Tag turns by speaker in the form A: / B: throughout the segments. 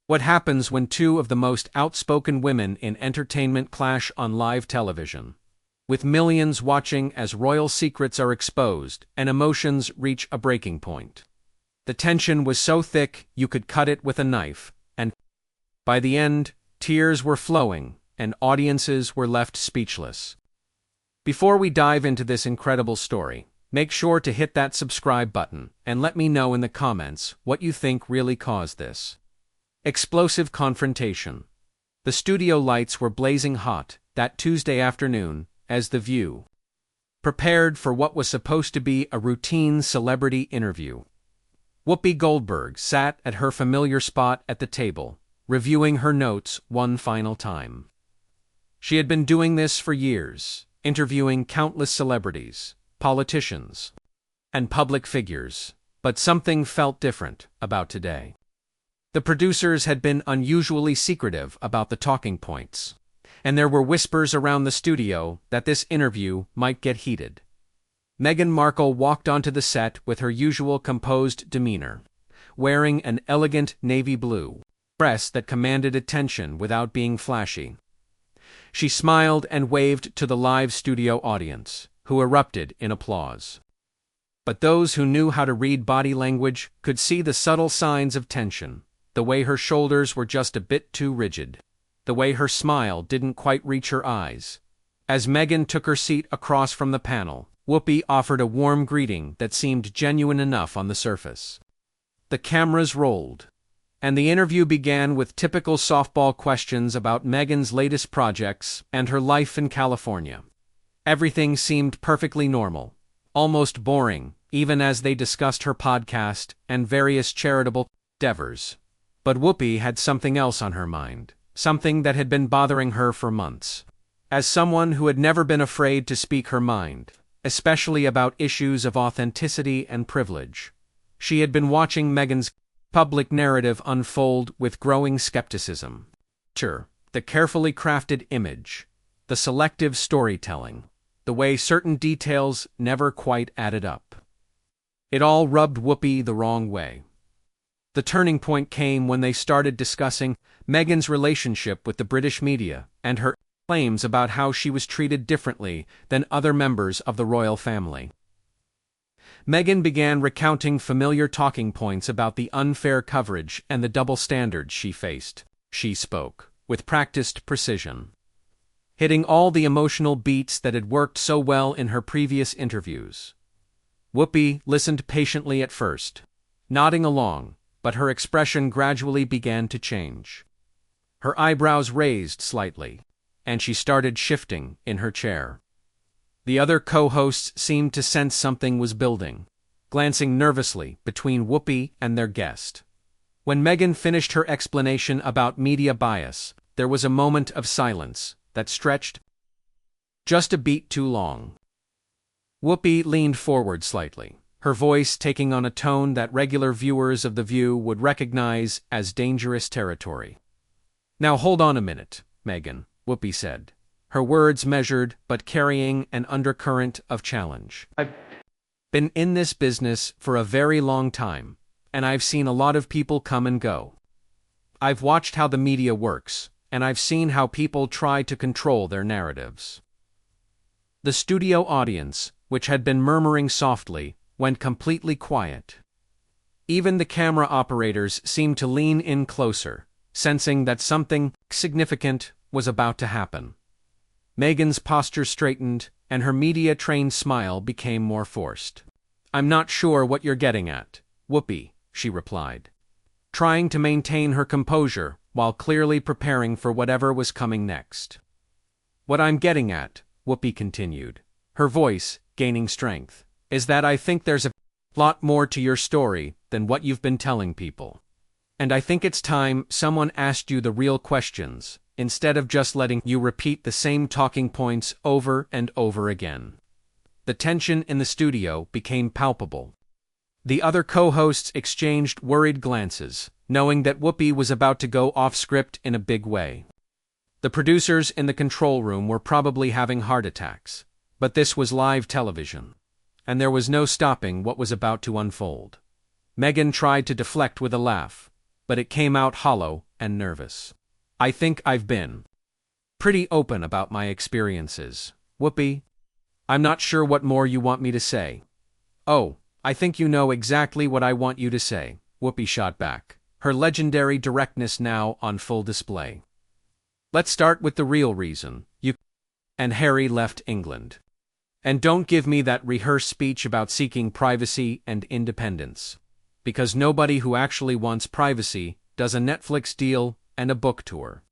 A: What happens when two of the most outspoken women in entertainment clash on live television? With millions watching as royal secrets are exposed and emotions reach a breaking point. The tension was so thick you could cut it with a knife, and by the end, tears were flowing and audiences were left speechless. Before we dive into this incredible story, make sure to hit that subscribe button and let me know in the comments what you think really caused this. Explosive confrontation. The studio lights were blazing hot that Tuesday afternoon as The View prepared for what was supposed to be a routine celebrity interview. Whoopi Goldberg sat at her familiar spot at the table, reviewing her notes one final time. She had been doing this for years, interviewing countless celebrities, politicians, and public figures, but something felt different about today. The producers had been unusually secretive about the talking points, and there were whispers around the studio that this interview might get heated. Meghan Markle walked onto the set with her usual composed demeanor, wearing an elegant navy blue dress that commanded attention without being flashy. She smiled and waved to the live studio audience, who erupted in applause. But those who knew how to read body language could see the subtle signs of tension. The way her shoulders were just a bit too rigid. The way her smile didn't quite reach her eyes. As Meghan took her seat across from the panel, Whoopi offered a warm greeting that seemed genuine enough on the surface. The cameras rolled, and the interview began with typical softball questions about Meghan's latest projects and her life in California. Everything seemed perfectly normal, almost boring, even as they discussed her podcast and various charitable endeavors. But Whoopi had something else on her mind, something that had been bothering her for months. As someone who had never been afraid to speak her mind, especially about issues of authenticity and privilege, she had been watching Meghan's public narrative unfold with growing skepticism. The carefully crafted image, the selective storytelling, the way certain details never quite added up. It all rubbed Whoopi the wrong way. The turning point came when they started discussing Meghan's relationship with the British media and her claims about how she was treated differently than other members of the royal family. Meghan began recounting familiar talking points about the unfair coverage and the double standards she faced. She spoke with practiced precision, hitting all the emotional beats that had worked so well in her previous interviews. Whoopi listened patiently at first, nodding along, but her expression gradually began to change. Her eyebrows raised slightly, and she started shifting in her chair. The other co-hosts seemed to sense something was building, glancing nervously between Whoopi and their guest. When Meghan finished her explanation about media bias, there was a moment of silence that stretched just a beat too long. Whoopi leaned forward slightly, her voice taking on a tone that regular viewers of The View would recognize as dangerous territory. "Now hold on a minute, Meghan," Whoopi said, her words measured but carrying an undercurrent of challenge. "I've been in this business for a very long time, and I've seen a lot of people come and go. I've watched how the media works, and I've seen how people try to control their narratives." The studio audience, which had been murmuring softly, went completely quiet. Even the camera operators seemed to lean in closer, sensing that something significant was about to happen. Meghan's posture straightened, and her media-trained smile became more forced. "I'm not sure what you're getting at, Whoopi," she replied, trying to maintain her composure while clearly preparing for whatever was coming next. "What I'm getting at," Whoopi continued, her voice gaining strength, "is that I think there's a lot more to your story than what you've been telling people. And I think it's time someone asked you the real questions, instead of just letting you repeat the same talking points over and over again." The tension in the studio became palpable. The other co-hosts exchanged worried glances, knowing that Whoopi was about to go off script in a big way. The producers in the control room were probably having heart attacks, but this was live television, and there was no stopping what was about to unfold. Meghan tried to deflect with a laugh, but it came out hollow and nervous. I think I've been pretty open about my experiences, Whoopi. I'm not sure what more you want me to say. Oh, I think you know exactly what I want you to say, Whoopi shot back, her legendary directness now on full display. Let's start with the real reason you and Harry left England. And don't give me that rehearsed speech about seeking privacy and independence. Because nobody who actually wants privacy does a Netflix deal and a book tour.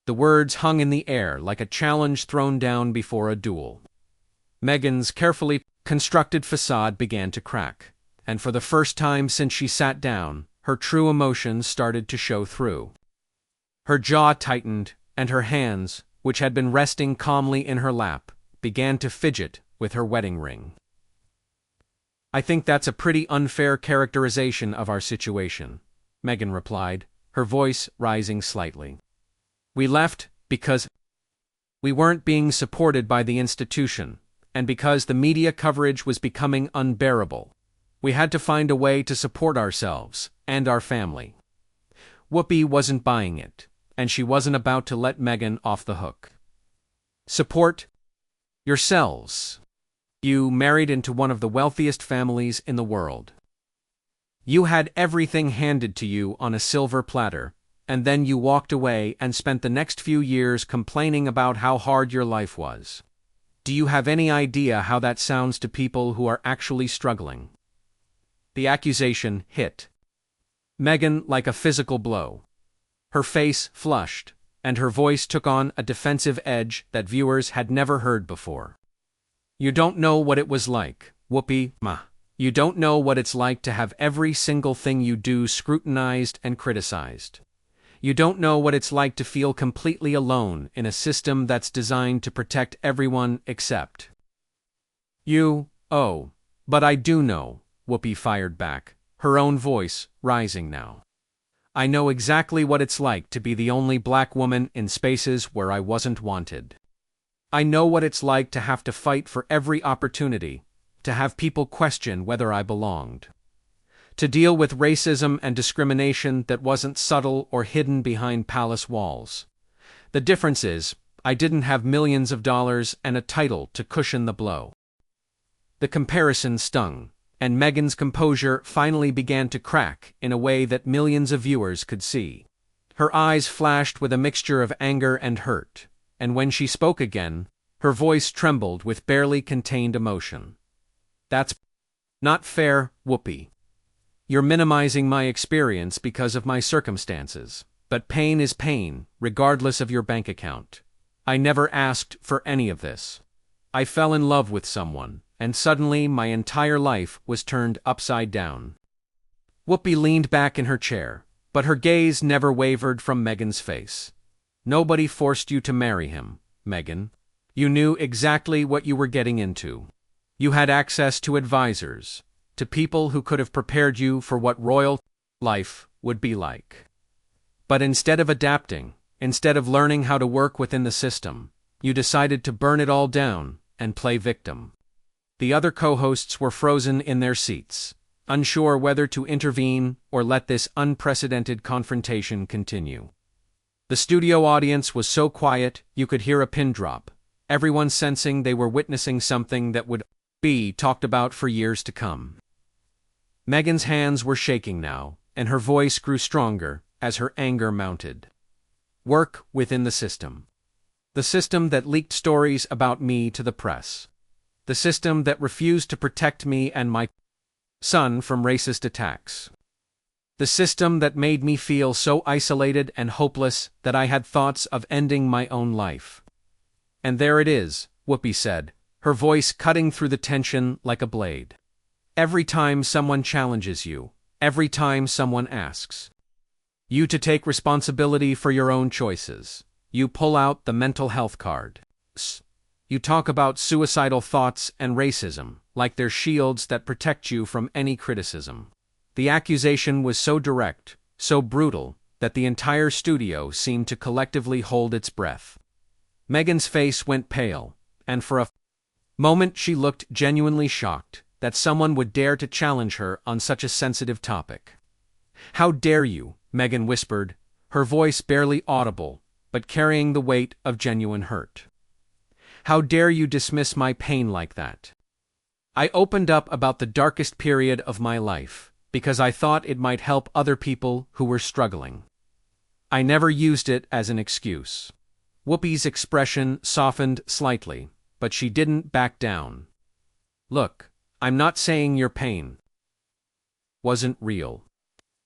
A: The words hung in the air like a challenge thrown down before a duel. Meghan's carefully constructed facade began to crack, and for the first time since she sat down, her true emotions started to show through. Her jaw tightened, and her hands, which had been resting calmly in her lap, began to fidget with her wedding ring. I think that's a pretty unfair characterization of our situation, Meghan replied, her voice rising slightly. We left because we weren't being supported by the institution, and because the media coverage was becoming unbearable. We had to find a way to support ourselves and our family. Whoopi wasn't buying it, and she wasn't about to let Meghan off the hook. Support yourselves. You married into one of the wealthiest families in the world. You had everything handed to you on a silver platter, and then you walked away and spent the next few years complaining about how hard your life was. Do you have any idea how that sounds to people who are actually struggling? The accusation hit Meghan like a physical blow. Her face flushed, and her voice took on a defensive edge that viewers had never heard before. You don't know what it was like, Whoopi. You don't know what it's like to have every single thing you do scrutinized and criticized. You don't know what it's like to feel completely alone in a system that's designed to protect everyone except you. Oh, but I do know, Whoopi fired back, her own voice rising now. I know exactly what it's like to be the only black woman in spaces where I wasn't wanted. I know what it's like to have to fight for every opportunity, to have people question whether I belonged. To deal with racism and discrimination that wasn't subtle or hidden behind palace walls. The difference is, I didn't have millions of dollars and a title to cushion the blow. The comparison stung, and Meghan's composure finally began to crack in a way that millions of viewers could see. Her eyes flashed with a mixture of anger and hurt, and when she spoke again, her voice trembled with barely contained emotion. That's not fair, Whoopi. You're minimizing my experience because of my circumstances, but pain is pain, regardless of your bank account. I never asked for any of this. I fell in love with someone, and suddenly my entire life was turned upside down. Whoopi leaned back in her chair, but her gaze never wavered from Meghan's face. Nobody forced you to marry him, Meghan. You knew exactly what you were getting into. You had access to advisors, to people who could have prepared you for what royal life would be like. But instead of adapting, instead of learning how to work within the system, you decided to burn it all down and play victim. The other co-hosts were frozen in their seats, unsure whether to intervene or let this unprecedented confrontation continue. The studio audience was so quiet you could hear a pin drop, everyone sensing they were witnessing something that would be talked about for years to come. Meghan's hands were shaking now, and her voice grew stronger as her anger mounted. Work within the system. The system that leaked stories about me to the press. The system that refused to protect me and my son from racist attacks. The system that made me feel so isolated and hopeless that I had thoughts of ending my own life. And there it is, Whoopi said, her voice cutting through the tension like a blade. Every time someone challenges you, every time someone asks you to take responsibility for your own choices, you pull out the mental health card. You talk about suicidal thoughts and racism, like they're shields that protect you from any criticism. The accusation was so direct, so brutal, that the entire studio seemed to collectively hold its breath. Meghan's face went pale, and for a moment she looked genuinely shocked that someone would dare to challenge her on such a sensitive topic. How dare you, Meghan whispered, her voice barely audible, but carrying the weight of genuine hurt. "How dare you dismiss my pain like that? I opened up about the darkest period of my life, because I thought it might help other people who were struggling. I never used it as an excuse." Whoopi's expression softened slightly, but she didn't back down. "Look, I'm not saying your pain wasn't real.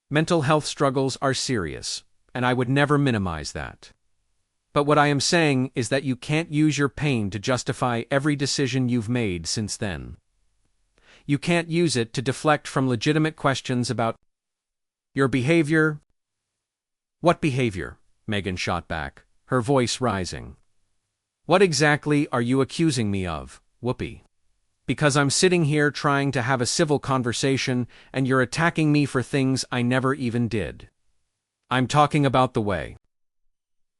A: Mental health struggles are serious, and I would never minimize that. But what I am saying is that you can't use your pain to justify every decision you've made since then. You can't use it to deflect from legitimate questions about your behavior." "What behavior?" Meghan shot back, her voice rising. "What exactly are you accusing me of, Whoopi? Because I'm sitting here trying to have a civil conversation and you're attacking me for things I never even did. I'm talking about the way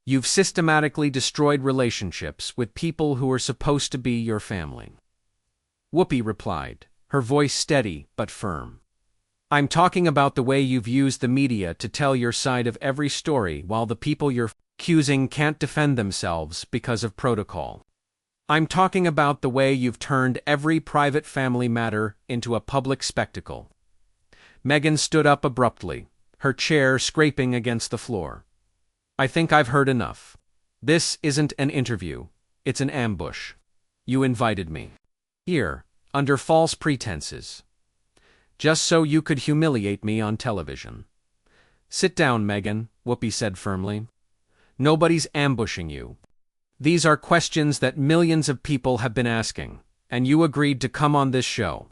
A: you've systematically destroyed relationships with people who are supposed to be your family." Whoopi replied, her voice steady but firm. "I'm talking about the way you've used the media to tell your side of every story while the people you're accusing can't defend themselves because of protocol. I'm talking about the way you've turned every private family matter into a public spectacle." Meghan stood up abruptly, her chair scraping against the floor. "I think I've heard enough. This isn't an interview, it's an ambush. You invited me here, under false pretenses, just so you could humiliate me on television." "Sit down, Meghan," Whoopi said firmly. "Nobody's ambushing you. These are questions that millions of people have been asking, and you agreed to come on this show.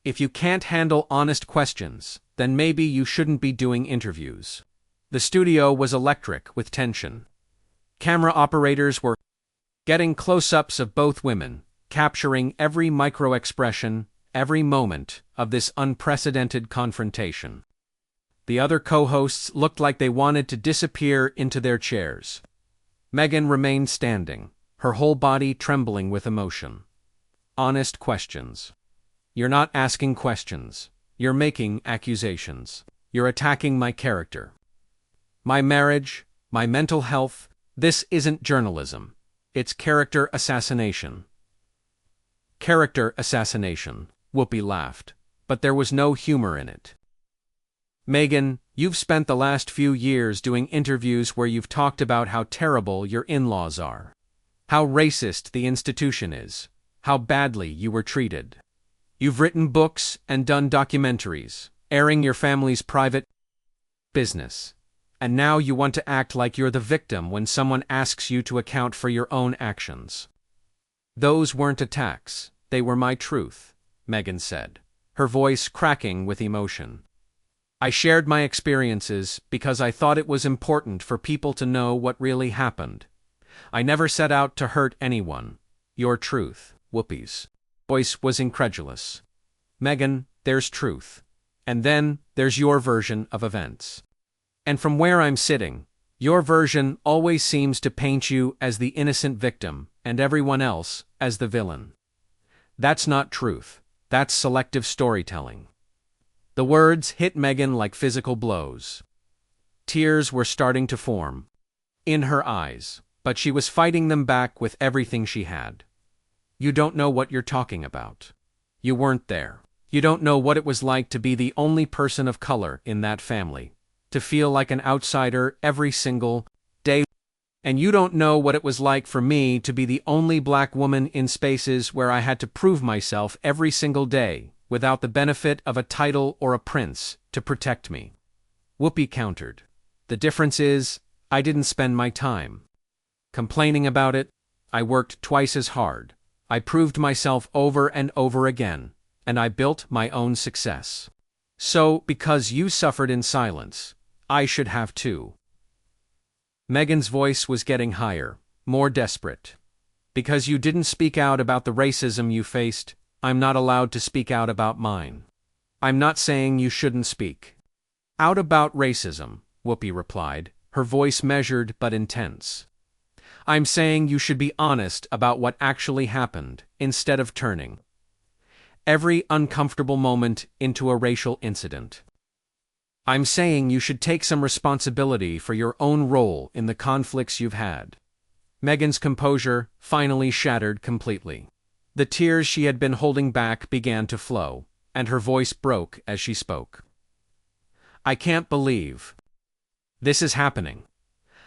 A: If you can't handle honest questions, then maybe you shouldn't be doing interviews." The studio was electric with tension. Camera operators were getting close-ups of both women, capturing every micro-expression, every moment of this unprecedented confrontation. The other co-hosts looked like they wanted to disappear into their chairs. Meghan remained standing, her whole body trembling with emotion. "Honest questions. You're not asking questions. You're making accusations. You're attacking my character. My marriage, my mental health. This isn't journalism. It's character assassination." "Character assassination," Whoopi laughed, but there was no humor in it. "Meghan, you've spent the last few years doing interviews where you've talked about how terrible your in-laws are, how racist the institution is, how badly you were treated. You've written books and done documentaries, airing your family's private business. And now you want to act like you're the victim when someone asks you to account for your own actions." "Those weren't attacks, they were my truth," Meghan said, her voice cracking with emotion. "I shared my experiences because I thought it was important for people to know what really happened. I never set out to hurt anyone." "Your truth," Whoopi's voice was incredulous. "Meghan, there's truth. And then there's your version of events. And from where I'm sitting, your version always seems to paint you as the innocent victim and everyone else as the villain. That's not truth. That's selective storytelling." The words hit Meghan like physical blows. Tears were starting to form in her eyes, but she was fighting them back with everything she had. "You don't know what you're talking about. You weren't there. You don't know what it was like to be the only person of color in that family, to feel like an outsider every single day. And you don't know what it was like for me to be the only black woman in spaces where I had to prove myself every single day, without the benefit of a title or a prince to protect me." Whoopi countered. "The difference is, I didn't spend my time complaining about it. I worked twice as hard. I proved myself over and over again, and I built my own success. So, because you suffered in silence, I should have too." Meghan's voice was getting higher, more desperate. "Because you didn't speak out about the racism you faced, I'm not allowed to speak out about mine. I'm not saying you shouldn't speak out about racism," Whoopi replied, her voice measured but intense. "I'm saying you should be honest about what actually happened, instead of turning every uncomfortable moment into a racial incident." I'm saying you should take some responsibility for your own role in the conflicts you've had. Meghan's composure finally shattered completely. The tears she had been holding back began to flow, and her voice broke as she spoke. I can't believe this is happening.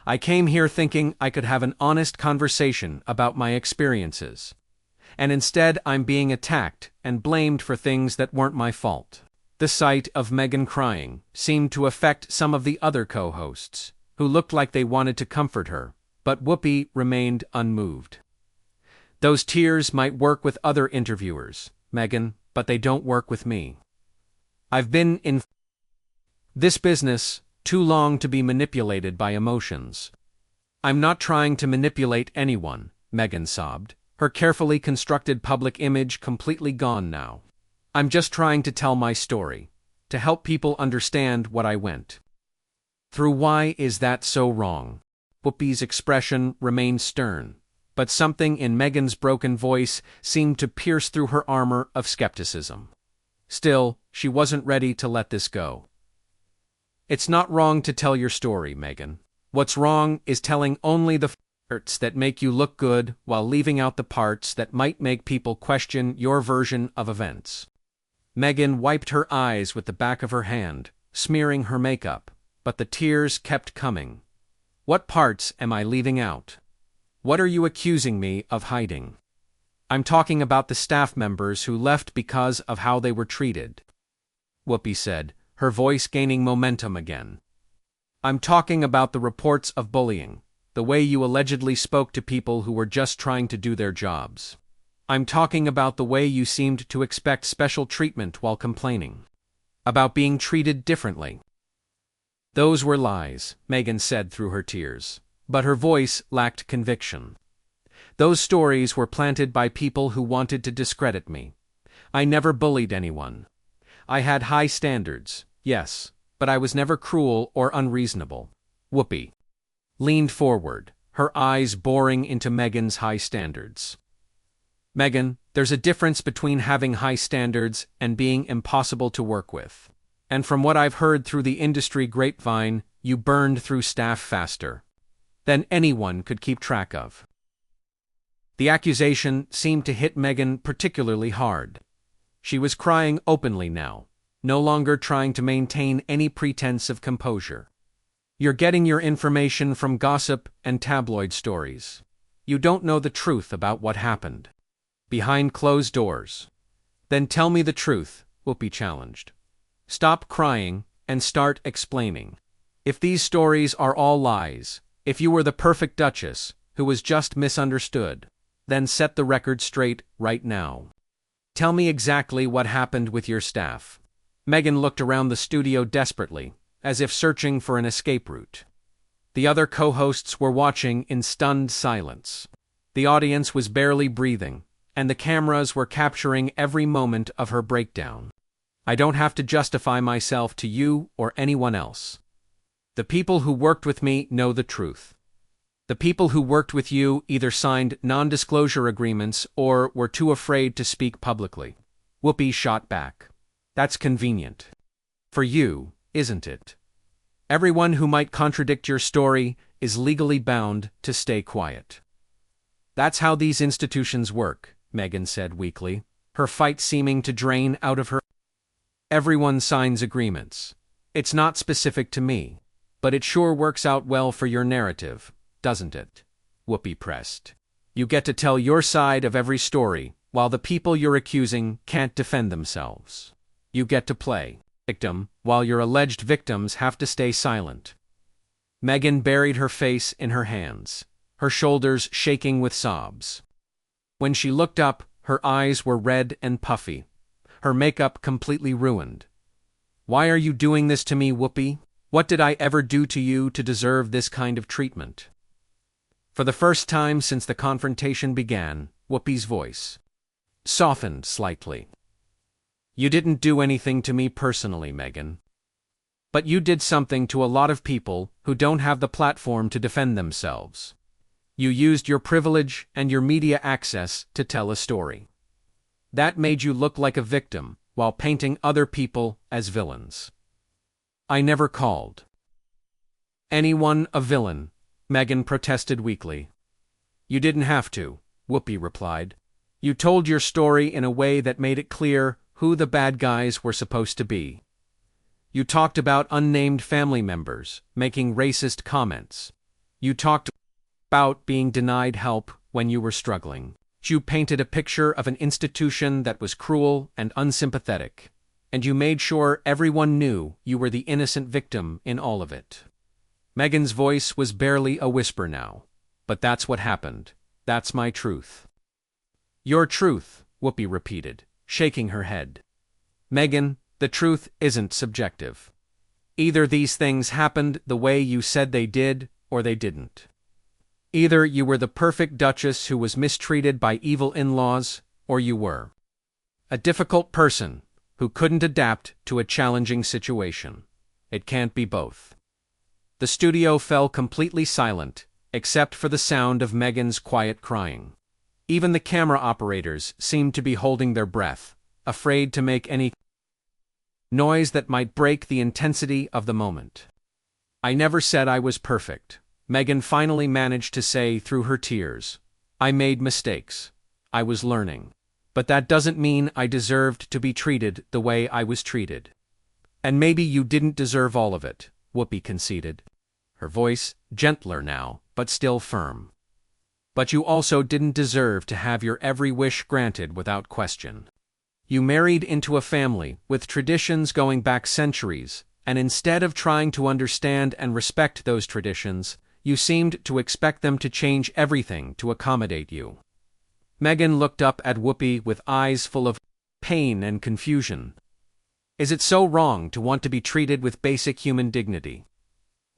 A: I came here thinking I could have an honest conversation about my experiences. And instead I'm being attacked and blamed for things that weren't my fault. The sight of Meghan crying seemed to affect some of the other co-hosts, who looked like they wanted to comfort her, but Whoopi remained unmoved. Those tears might work with other interviewers, Meghan, but they don't work with me. I've been in this business too long to be manipulated by emotions. I'm not trying to manipulate anyone, Meghan sobbed, her carefully constructed public image completely gone now. I'm just trying to tell my story, to help people understand what I went through. Why is that so wrong? Whoopi's expression remained stern, but something in Meghan's broken voice seemed to pierce through her armor of skepticism. Still, she wasn't ready to let this go. It's not wrong to tell your story, Meghan. What's wrong is telling only the parts that make you look good while leaving out the parts that might make people question your version of events. Meghan wiped her eyes with the back of her hand, smearing her makeup, but the tears kept coming. What parts am I leaving out? What are you accusing me of hiding? I'm talking about the staff members who left because of how they were treated, Whoopi said, her voice gaining momentum again. I'm talking about the reports of bullying, the way you allegedly spoke to people who were just trying to do their jobs. I'm talking about the way you seemed to expect special treatment while complaining about being treated differently. Those were lies, Meghan said through her tears, but her voice lacked conviction. Those stories were planted by people who wanted to discredit me. I never bullied anyone. I had high standards, yes, but I was never cruel or unreasonable. Whoopi leaned forward, her eyes boring into Meghan's high standards. Meghan, there's a difference between having high standards and being impossible to work with. And from what I've heard through the industry grapevine, you burned through staff faster than anyone could keep track of. The accusation seemed to hit Meghan particularly hard. She was crying openly now, no longer trying to maintain any pretense of composure. You're getting your information from gossip and tabloid stories. You don't know the truth about what happened behind closed doors. Then tell me the truth, Whoopi challenged. Stop crying and start explaining. If these stories are all lies, if you were the perfect Duchess who was just misunderstood, then set the record straight right now. Tell me exactly what happened with your staff. Meghan looked around the studio desperately, as if searching for an escape route. The other co-hosts were watching in stunned silence. The audience was barely breathing, and the cameras were capturing every moment of her breakdown. I don't have to justify myself to you or anyone else. The people who worked with me know the truth. The people who worked with you either signed non-disclosure agreements or were too afraid to speak publicly. Whoopi shot back. That's convenient for you, isn't it? Everyone who might contradict your story is legally bound to stay quiet. That's how these institutions work, Meghan said weakly, her fight seeming to drain out of her. Everyone signs agreements. It's not specific to me, but it sure works out well for your narrative, doesn't it? Whoopi pressed. You get to tell your side of every story, while the people you're accusing can't defend themselves. You get to play victim, while your alleged victims have to stay silent. Meghan buried her face in her hands, her shoulders shaking with sobs. When she looked up, her eyes were red and puffy, her makeup completely ruined. Why are you doing this to me, Whoopi? What did I ever do to you to deserve this kind of treatment? For the first time since the confrontation began, Whoopi's voice softened slightly. You didn't do anything to me personally, Meghan. But you did something to a lot of people who don't have the platform to defend themselves. You used your privilege and your media access to tell a story. That made you look like a victim while painting other people as villains. I never called anyone a villain, Meghan protested weakly. You didn't have to, Whoopi replied. You told your story in a way that made it clear who the bad guys were supposed to be. You talked about unnamed family members making racist comments. You talked about being denied help when you were struggling. You painted a picture of an institution that was cruel and unsympathetic, and you made sure everyone knew you were the innocent victim in all of it. Meghan's voice was barely a whisper now. But that's what happened. That's my truth. Your truth, Whoopi repeated, shaking her head. Meghan, the truth isn't subjective. Either these things happened the way you said they did, or they didn't. Either you were the perfect duchess who was mistreated by evil in-laws, or you were a difficult person who couldn't adapt to a challenging situation. It can't be both. The studio fell completely silent, except for the sound of Meghan's quiet crying. Even the camera operators seemed to be holding their breath, afraid to make any noise that might break the intensity of the moment. I never said I was perfect, Meghan finally managed to say through her tears. I made mistakes. I was learning. But that doesn't mean I deserved to be treated the way I was treated. And maybe you didn't deserve all of it, Whoopi conceded, her voice gentler now, but still firm. But you also didn't deserve to have your every wish granted without question. You married into a family with traditions going back centuries, and instead of trying to understand and respect those traditions, you seemed to expect them to change everything to accommodate you. Meghan looked up at Whoopi with eyes full of pain and confusion. Is it so wrong to want to be treated with basic human dignity?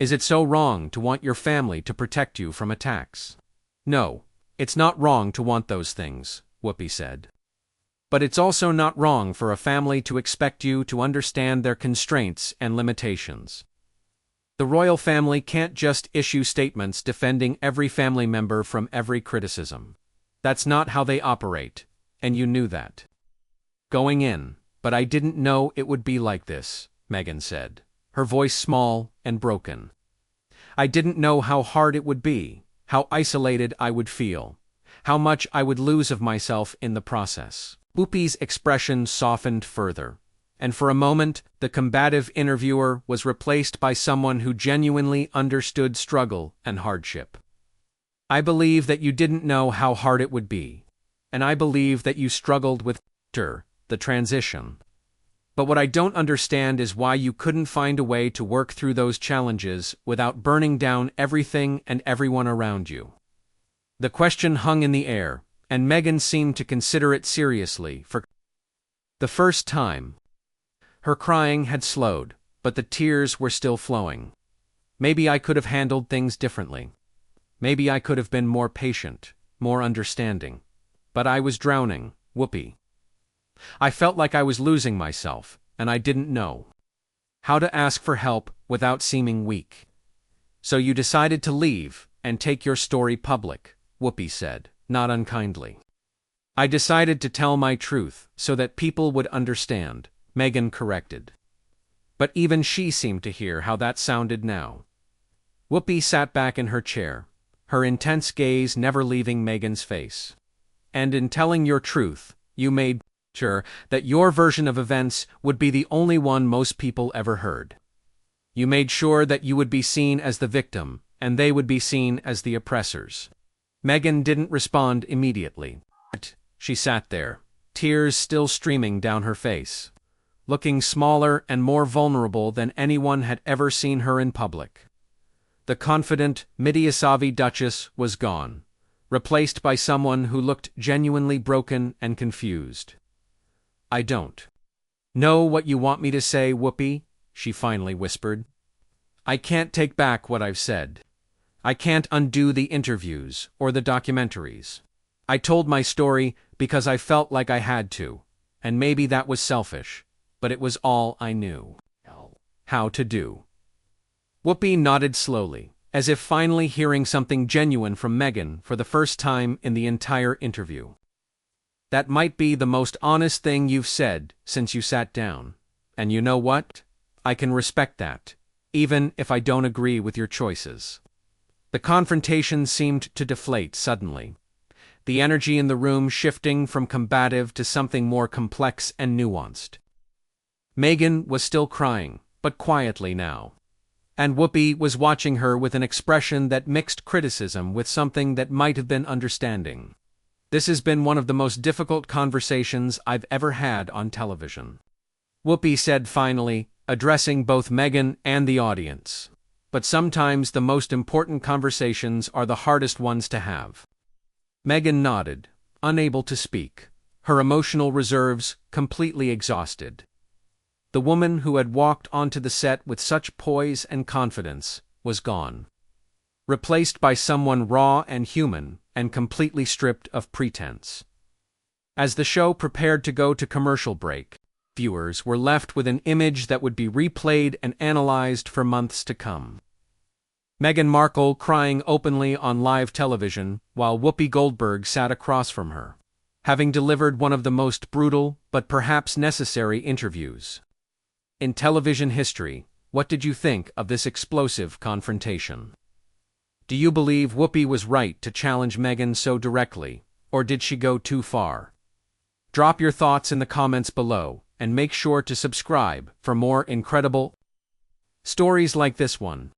A: Is it so wrong to want your family to protect you from attacks? No, it's not wrong to want those things, Whoopi said. But it's also not wrong for a family to expect you to understand their constraints and limitations. The royal family can't just issue statements defending every family member from every criticism. That's not how they operate, and you knew that. Going in, but I didn't know it would be like this, Meghan said, her voice small and broken. I didn't know how hard it would be, how isolated I would feel, how much I would lose of myself in the process. Whoopi's expression softened further, and for a moment the combative interviewer was replaced by someone who genuinely understood struggle and hardship. I believe that you didn't know how hard it would be, and I believe that you struggled with the transition. But what I don't understand is why you couldn't find a way to work through those challenges without burning down everything and everyone around you. The question hung in the air, and Meghan seemed to consider it seriously for the first time. Her crying had slowed, but the tears were still flowing. Maybe I could have handled things differently. Maybe I could have been more patient, more understanding. But I was drowning, Whoopi. I felt like I was losing myself, and I didn't know how to ask for help without seeming weak. So you decided to leave and take your story public, Whoopi said, not unkindly. I decided to tell my truth so that people would understand, Meghan corrected. But even she seemed to hear how that sounded now. Whoopi sat back in her chair, her intense gaze never leaving Meghan's face. And in telling your truth, you made sure that your version of events would be the only one most people ever heard. You made sure that you would be seen as the victim, and they would be seen as the oppressors. Meghan didn't respond immediately. She sat there, tears still streaming down her face, looking smaller and more vulnerable than anyone had ever seen her in public. The confident, midi-savvy duchess was gone, replaced by someone who looked genuinely broken and confused. I don't know what you want me to say, Whoopi, she finally whispered. I can't take back what I've said. I can't undo the interviews or the documentaries. I told my story because I felt like I had to, and maybe that was selfish, but it was all I knew how to do. Whoopi nodded slowly, as if finally hearing something genuine from Meghan for the first time in the entire interview. That might be the most honest thing you've said since you sat down. And you know what? I can respect that, even if I don't agree with your choices." The confrontation seemed to deflate suddenly, the energy in the room shifting from combative to something more complex and nuanced. Meghan was still crying, but quietly now. And Whoopi was watching her with an expression that mixed criticism with something that might have been understanding. "This has been one of the most difficult conversations I've ever had on television," Whoopi said finally, addressing both Meghan and the audience. "But sometimes the most important conversations are the hardest ones to have." Meghan nodded, unable to speak, her emotional reserves completely exhausted. The woman who had walked onto the set with such poise and confidence was gone, replaced by someone raw and human and completely stripped of pretense. As the show prepared to go to commercial break, viewers were left with an image that would be replayed and analyzed for months to come. Meghan Markle crying openly on live television while Whoopi Goldberg sat across from her, having delivered one of the most brutal but perhaps necessary interviews in television history. What did you think of this explosive confrontation? Do you believe Whoopi was right to challenge Meghan so directly, or did she go too far? Drop your thoughts in the comments below, and make sure to subscribe for more incredible stories like this one.